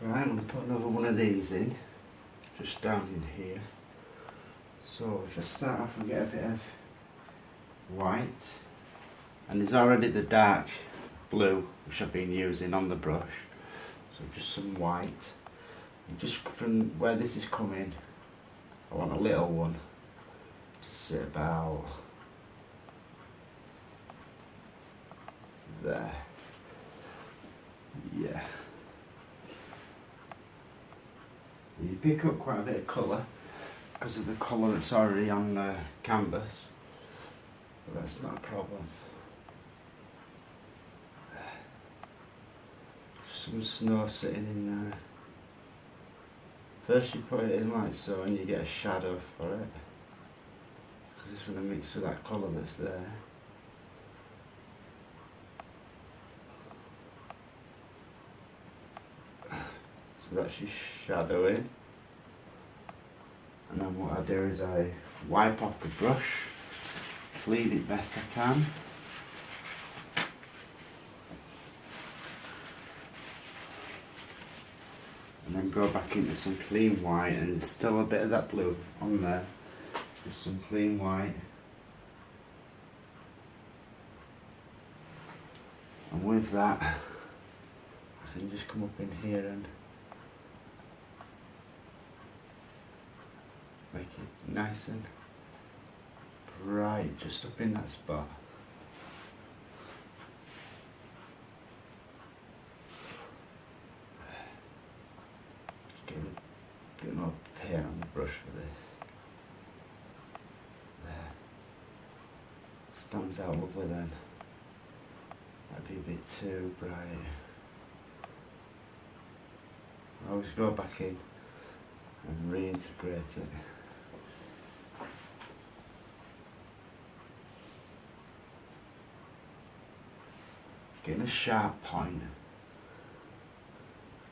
Right, I'm going to put another one of these in, just down in here. So if I start off and get a bit of white, and there's already the dark blue which I've been using on the brush, so just some white, and just from where this is coming, I want a little one to sit about there. Yeah. You pick up quite a bit of colour because of the colour that's already on the canvas, but that's not a problem. Some snow sitting in there. First you put it in like so and you get a shadow for it. It's going to mix with that colour that's there. So that's your shadowing. And then what I do is I wipe off the brush, clean it best I can. And then go back into some clean white, and there's still a bit of that blue on there. Just some clean white. And with that, I can just come up in here and make it nice and bright, just up in that spot. Just get a bit more paint on the brush for this. There. Stands out lovely then. Might be a bit too bright. I always go back in and reintegrate it. Getting a sharp point.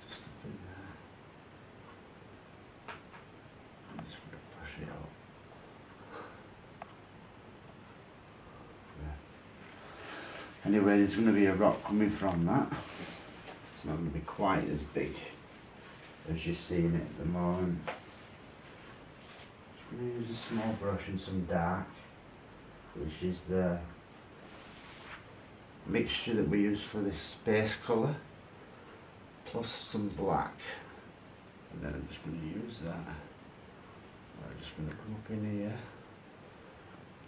Just up in there. I'm just going to push it up. Yeah. Anyway, there's going to be a rock coming from that. It's not going to be quite as big as you're seeing it at the moment. Just going to use a small brush and some dark, which is the mixture that we use for this base colour, plus some black, and then I'm just going to use that. I'm just going to come up in here,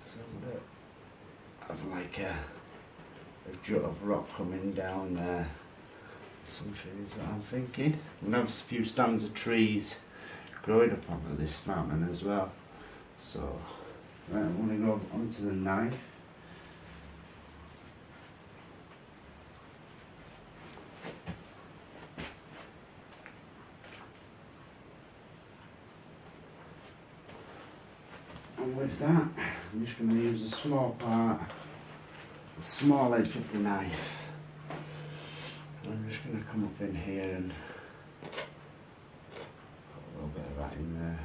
so I'm going to have like a jut of rock coming down there. Some trees that I'm thinking. I'm going to have a few stands of trees growing up onto this mountain as well. So, right, I'm going to go onto the knife. And with that, I'm just going to use a small part, the small edge of the knife. And I'm just going to come up in here and put a little bit of that in there.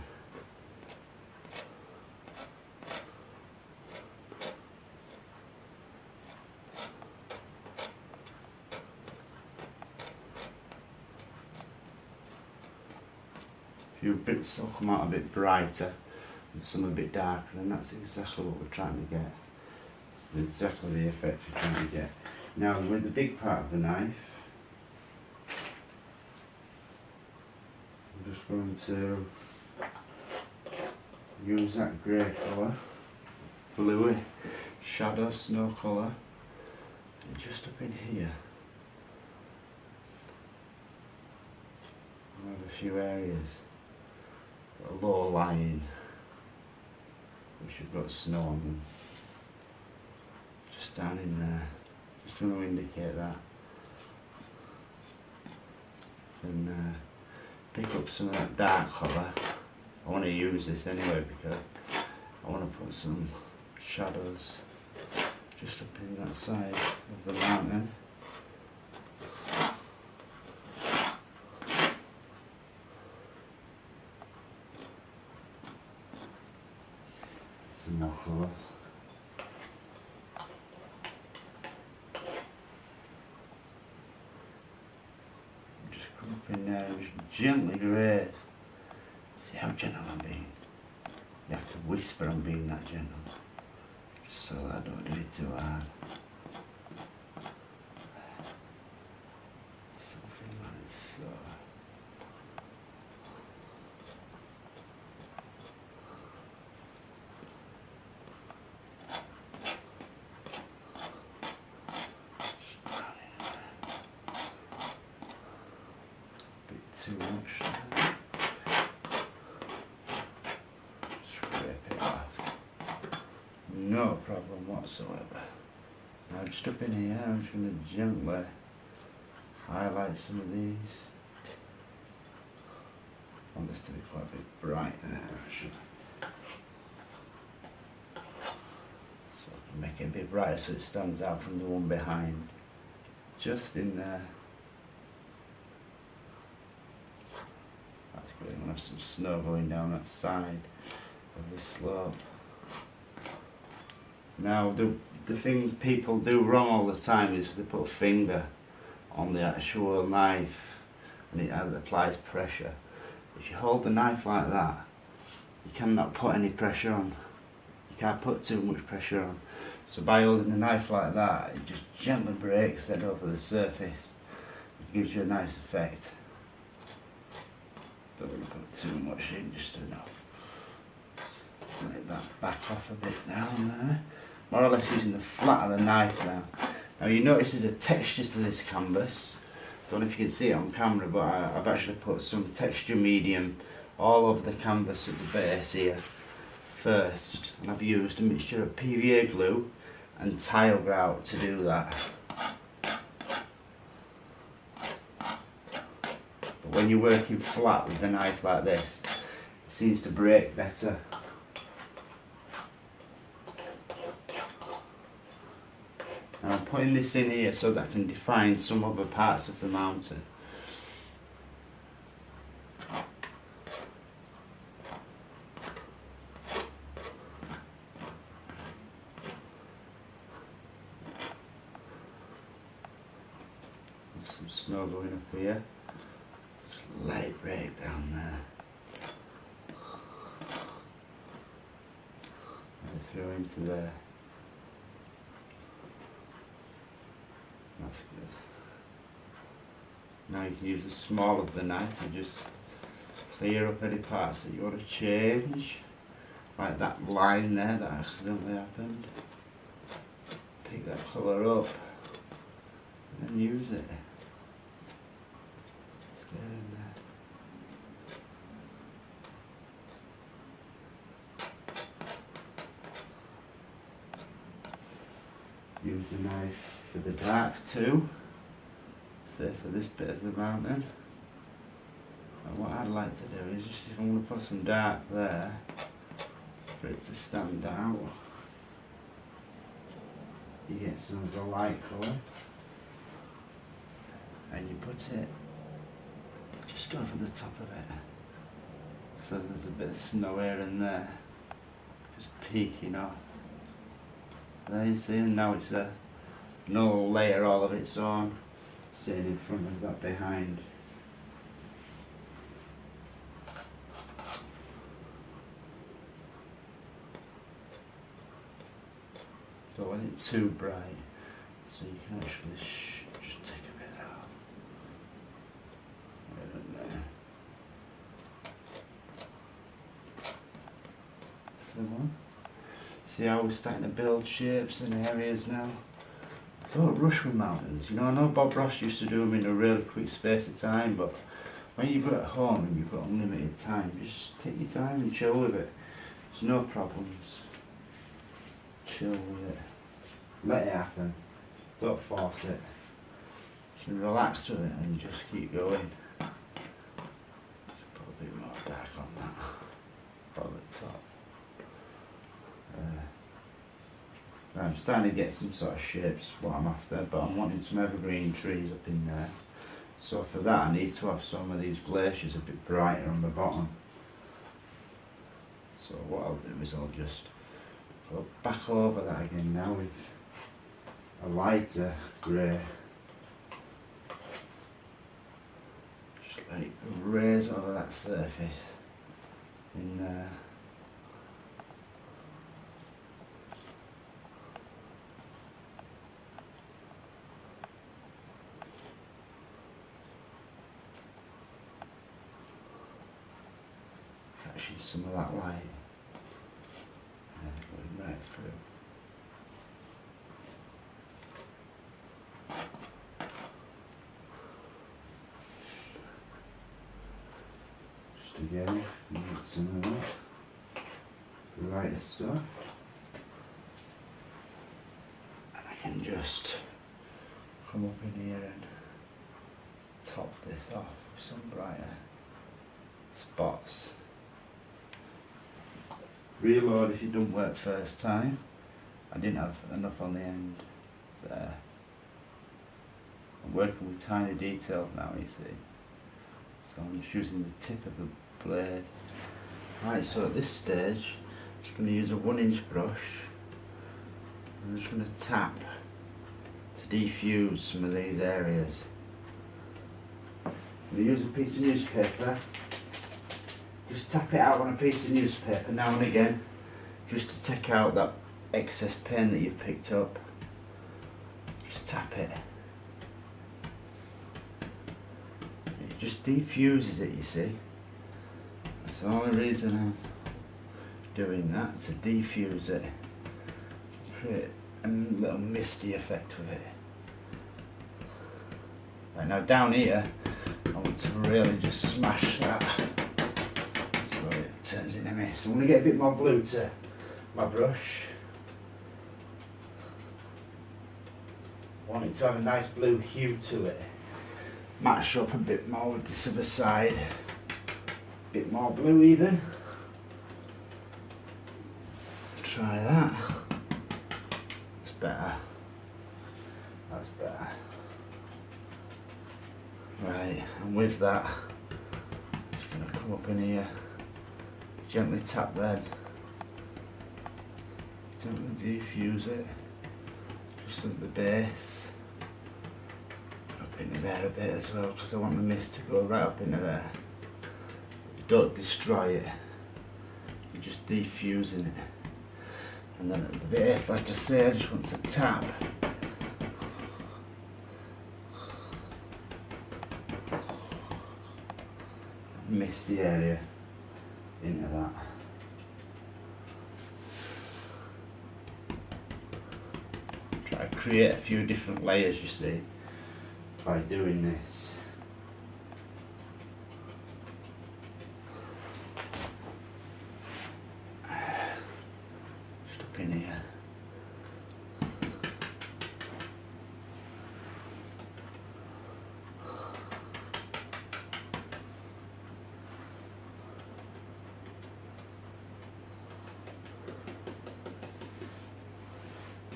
A few bits will come out a bit brighter and some a bit darker, and that's exactly what we're trying to get. It's exactly the effect we're trying to get. Now with the big part of the knife, I'm just going to use that grey colour, bluey shadow snow colour, and just up in here. I have a few areas that are low lying, which have got snow on them. Just down in there. Just going to indicate that. And pick up some of that dark colour. I want to use this anyway because I want to put some shadows just up in that side of the mountain. Some more colour. Just come up up in there and just gently graze. See how gentle I'm being? You have to whisper I'm being that gentle, just so that I don't do it too hard. Something like so. Too much. Scrape it off. No problem whatsoever. Now just up in here, I'm just going to gently highlight some of these. I want this to be quite a bit bright there actually. So I can make it a bit brighter so it stands out from the one behind. Just in there. We're going to have some snow going down that side of the slope. Now the thing people do wrong all the time is they put a finger on the actual knife and it applies pressure. If you hold the knife like that, you cannot put any pressure on. You can't put too much pressure on. So by holding the knife like that, it just gently breaks it over the surface. It gives you a nice effect. Don't want to put too much in, just enough. Let that back off a bit down there. More or less using the flat of the knife now. Now you notice there's a texture to this canvas. Don't know if you can see it on camera, but I've actually put some texture medium all over the canvas at the base here first. And I've used a mixture of PVA glue and tile grout to do that. When you're working flat with a knife like this, it seems to break better. And I'm putting this in here so that I can define some other parts of the mountain. There's some snow going up here. Light break down there. And through into there. That's good. Now you can use the small of the knife to just clear up any parts that you want to change. Like that line there that accidentally happened. Pick that colour up and then use it. Stay in there. Use the knife for the dark too, say for this bit of the mountain. And what I'd like to do is just, if I'm going to put some dark there, for it to stand out, you get some of the light colour and you put it just over the top of it, so there's a bit of snow here and there, just peeking off. There you see, and now it's no layer all of its own, sitting in front of that behind. Don't want it too bright, so you can actually just take a bit out. Right in there. That's the one. See how we're starting to build shapes and areas now? Don't rush with mountains. You know, I know Bob Ross used to do them in a really quick space of time, but when you've got at home and you've got unlimited time, just take your time and chill with it. There's no problems. Chill with it. Let it happen. Don't force it. You can relax with it and just keep going. Just put a bit more dark on that. On the top. I'm starting to get some sort of shapes, what I'm after, but I'm wanting some evergreen trees up in there. So for that I need to have some of these glaciers a bit brighter on the bottom. So what I'll do is I'll just go back over that again now with a lighter grey. Just raise over that surface in there. Catching some of that light and going right through. Again, you get some of that lighter stuff, and I can just come up in here and top this off with some brighter spots. Reload if you don't work first time. I didn't have enough on the end there. I'm working with tiny details now, you see. So I'm just using the tip of the blade. Right, so at this stage, I'm just going to use a 1-inch brush. I'm just going to tap to defuse some of these areas. I'm going to use a piece of newspaper. Just tap it out on a piece of newspaper now and again, just to take out that excess paint that you've picked up. Just tap it. It just defuses it, you see. That's the only reason I'm doing that, to defuse it. Create a little misty effect with it. Right, now down here, I want to really just smash that so it turns into mist. I'm going to get a bit more blue to my brush. I want it to have a nice blue hue to it. Match up a bit more with this other side. A bit more blue even. Try that. That's better. That's better. Right, and with that, I'm just going to come up in here, gently tap then, gently defuse it, just at the base, up into there a bit as well, because I want the mist to go right up into there. Don't destroy it, you're just defusing it. And then at the base, like I say, I just want to tap. Mist the area into that. Try to create a few different layers, you see, by doing this. Just up in here.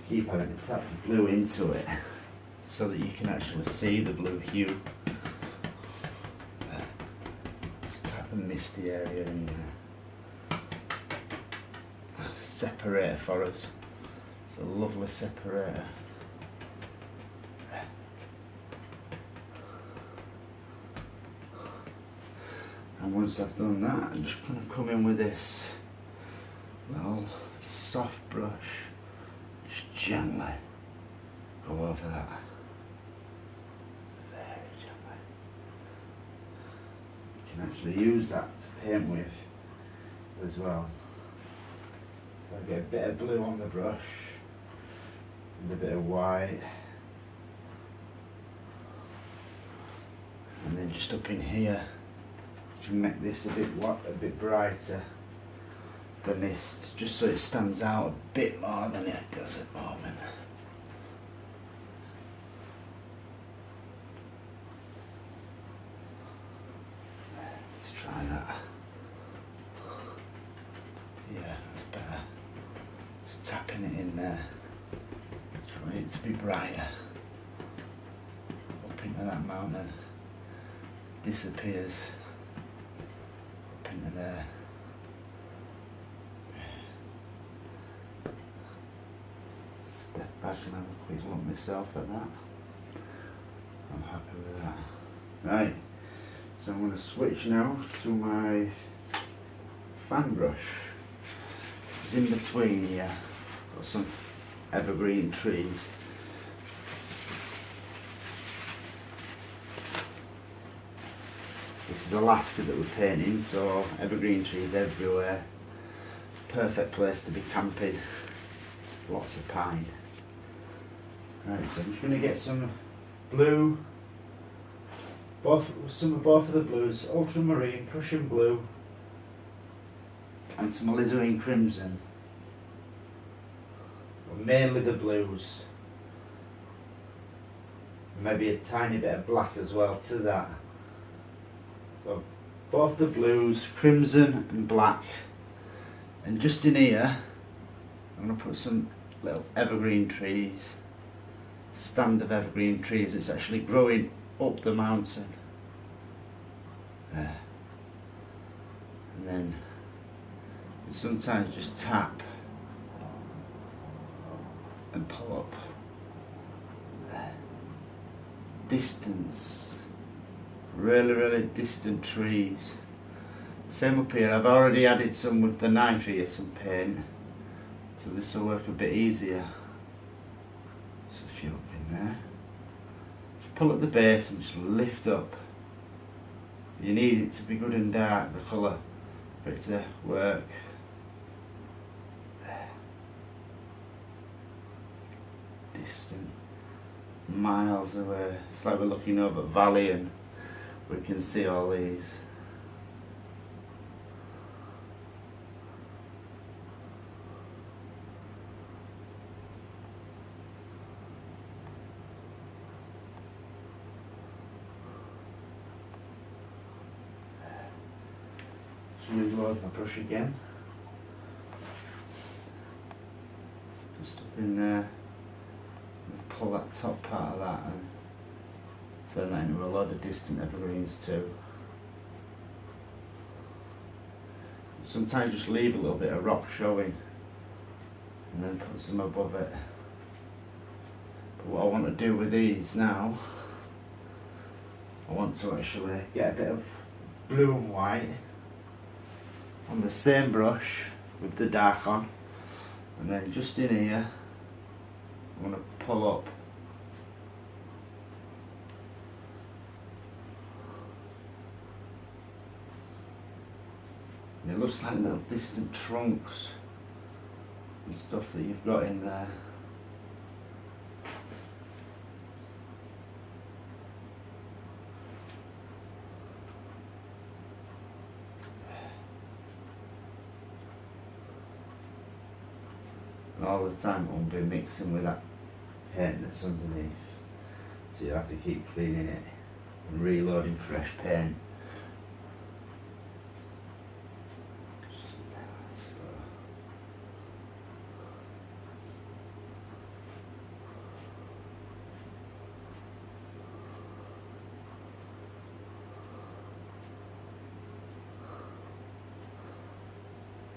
Keep having to tap the blue into it so that you can actually see the blue hue. Just tap a misty area in there. Separator for us. It's a lovely separator. And once I've done that, I'm just going to come in with this little soft brush. Just gently go over that. Very gently. You can actually use that to paint with as well. So I get a bit of blue on the brush and a bit of white. And then just up in here, you can make this a bit brighter. The mist, just so it stands out a bit more than it does at the moment. Let's try that. Yeah, that's better. Just tapping it in there. Just want it to be brighter. Up into that mountain. Disappears. Up into there. Step back and have a quick look myself at that. I'm happy with that. Right, So I'm going to switch now to my fan brush. It's in between here, got some evergreen trees. This is Alaska that we're painting, so evergreen trees everywhere. Perfect place to be camping. Lots of pine. Right, so I'm just going to get some blue, both of the blues, ultramarine, Prussian blue, and some alizarin crimson. But mainly the blues. Maybe a tiny bit of black as well to that. So both the blues, crimson and black. And just in here, I'm going to put some little evergreen trees. Stand of evergreen trees. It's actually growing up the mountain. There. And then you sometimes just tap and pull up. There. Distance. Really distant trees. Same up here. I've already added some with the knife here, some paint, so this will work a bit easier. There's a few up in there. Just pull at the base and just lift up. You need it to be good and dark, the colour, for it to work. There. Distant. Miles away. It's like we're looking over a valley and we can see all these. Reload my brush again. Just up in there, and pull that top part of that and turn that into a lot of distant evergreens too. Sometimes just leave a little bit of rock showing and then put some above it. But what I want to do with these now, I want to actually get a bit of blue and white on the same brush with the dark on, and then just in here I'm going to pull up and it looks like little distant trunks and stuff that you've got in there. And all the time it won't be mixing with that paint that's underneath, so you have to keep cleaning it and reloading fresh paint.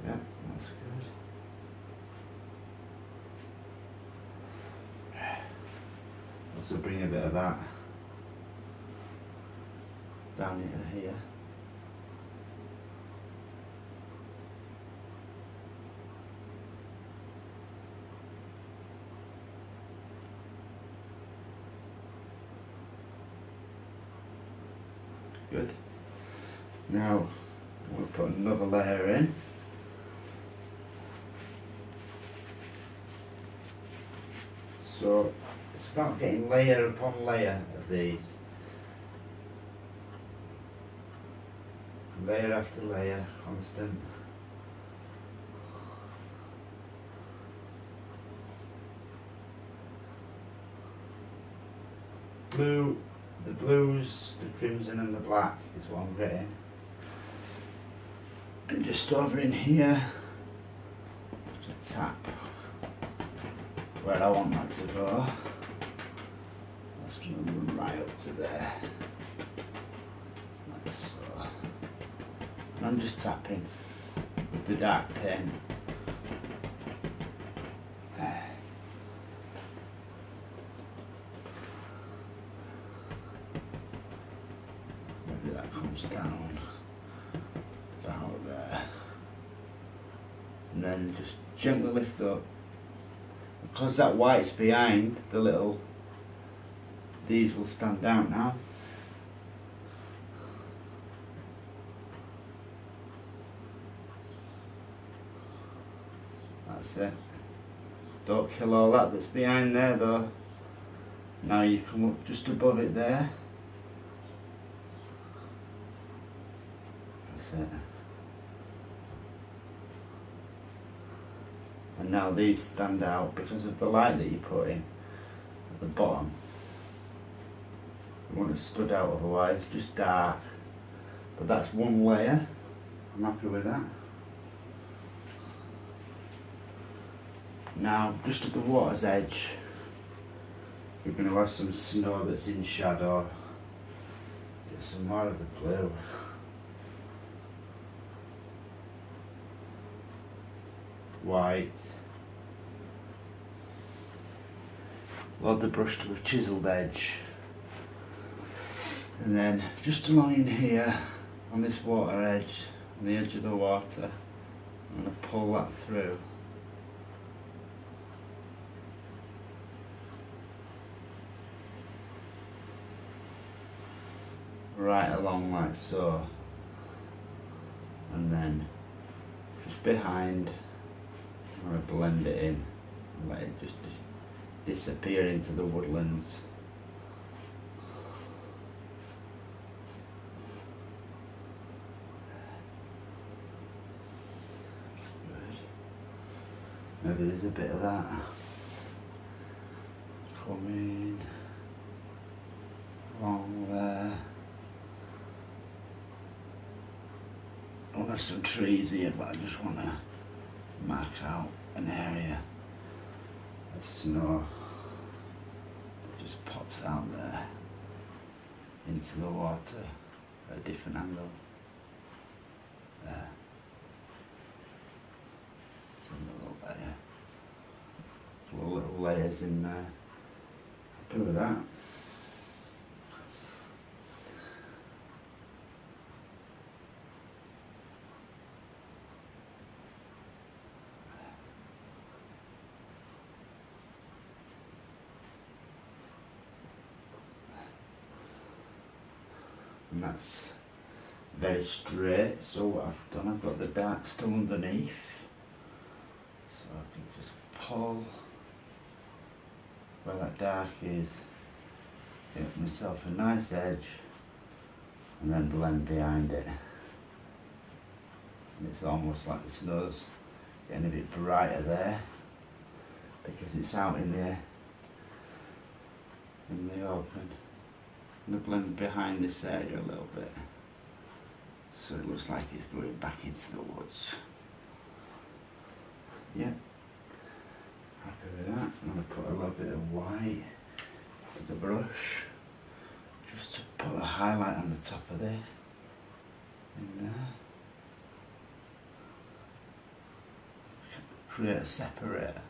Yeah, that's good. Also bring a bit of that down into here. Good. Now we'll put another layer in. So it's about getting layer upon layer of these. Layer after layer, constant. Blue, the blues, the crimson and the black is what I'm getting. And just over in here, just a tap where I want that to go. That's going to run right up to there, like so. And I'm just tapping with the dark pen. Maybe that comes down about there, and then just gently lift up. Because that white's behind the little, these will stand out now. That's it. Don't kill all that that's behind there though. Now you come up just above it there. That's it. And now these stand out because of the light that you put in at the bottom. It wouldn't have stood out otherwise, just dark. But that's one layer. I'm happy with that. Now, just at the water's edge, we're going to have some snow that's in shadow. Get some more of the blue. White. Load the brush to a chiselled edge. And then, just along in here, on this water edge, on the edge of the water, I'm going to pull that through. Right along like so, and then just behind, I'm going to blend it in and let it just disappear into the woodlands. That's good. Maybe there's a bit of that coming along there. I'll have some trees here, but I just want to mark out an area of snow that just pops out there into the water at a different angle. There. It's another layer. Little layers in there. Happy with that. And that's very straight, so what I've done, I've got the dark still underneath, so I can just pull where that dark is, get myself a nice edge, and then blend behind it. And it's almost like the snow's getting a bit brighter there, because it's out in the open. I'm going to blend behind this area a little bit, so it looks like it's going back into the woods. Yeah, happy with that. I'm going to put a little bit of white to the brush, just to put a highlight on the top of this, in there. Create a separator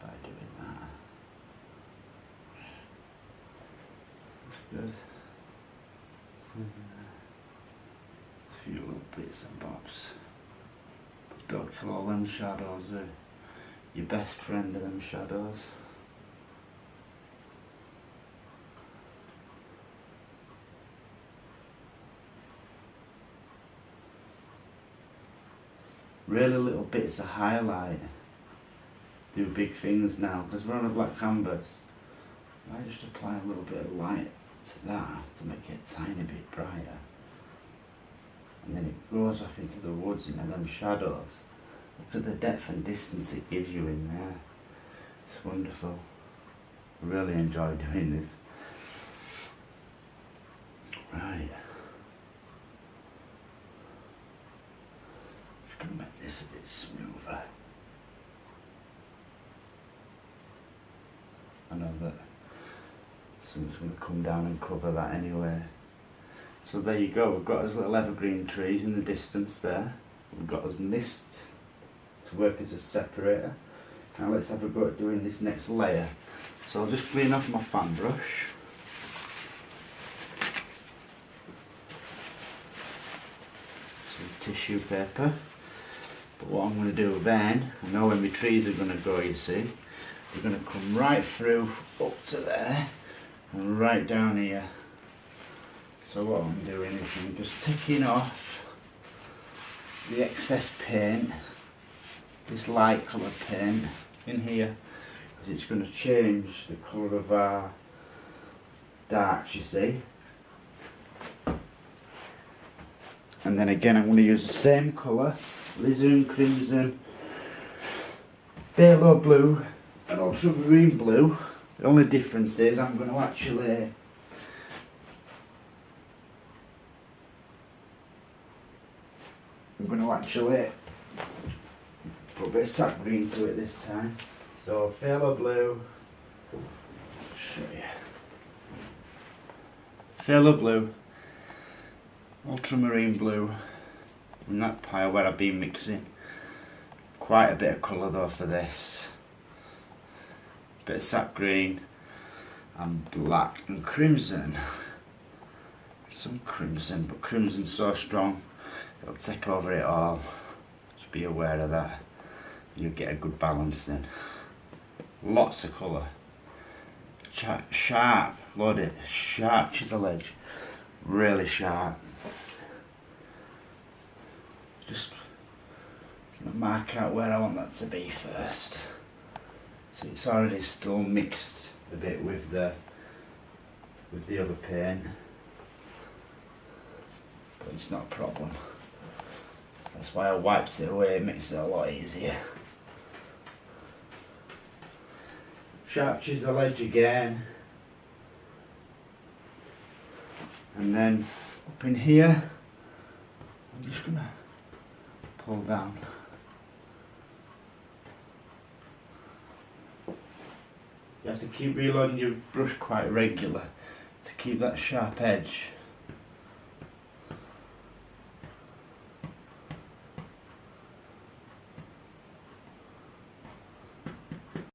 by doing that. Good. A few little bits and bobs. But don't kill all them shadows, they're your best friend of them shadows. Really little bits of highlight do big things now, because we're on a black canvas. I just apply a little bit of light to that to make it a tiny bit brighter, and then it goes off into the woods into them shadows. Look at the depth and distance it gives you in there. It's wonderful. I really enjoy doing this. Right, just gonna make this a bit smoother. I know that someone's going to come down and cover that anyway. So there you go, we've got those little evergreen trees in the distance there. We've got those mist to work as a separator. Now let's have a go at doing this next layer. So I'll just clean off my fan brush. tissue paper. But what I'm going to do then, I know where my trees are going to go, you see. We're going to come right through up to there and right down here. So what I'm doing is I'm just taking off the excess paint, this light colour paint in here, because it's going to change the colour of our darks, you see. And then again I'm going to use the same colour, alizarin crimson, phthalo blue and ultramarine blue. The only difference is I'm going to actually put a bit of sap green to it this time. So phthalo blue, I'll show you. Phthalo blue, ultramarine blue, and that pile where I've been mixing. Quite a bit of colour though for this. Bit of sap green and black and crimson. Some crimson, but crimson's so strong it'll take over it all. Just be aware of that. You'll get a good balance then. Lots of colour. Sharp, loaded, sharp chisel edge. Really sharp. Just gonna mark out where I want that to be first. So it's already still mixed a bit with the other paint, but it's not a problem. That's why I wiped it away, it makes it a lot easier. Sharp chisel edge again, and then up in here I'm just gonna pull down. You have to keep reloading your brush quite regular to keep that sharp edge.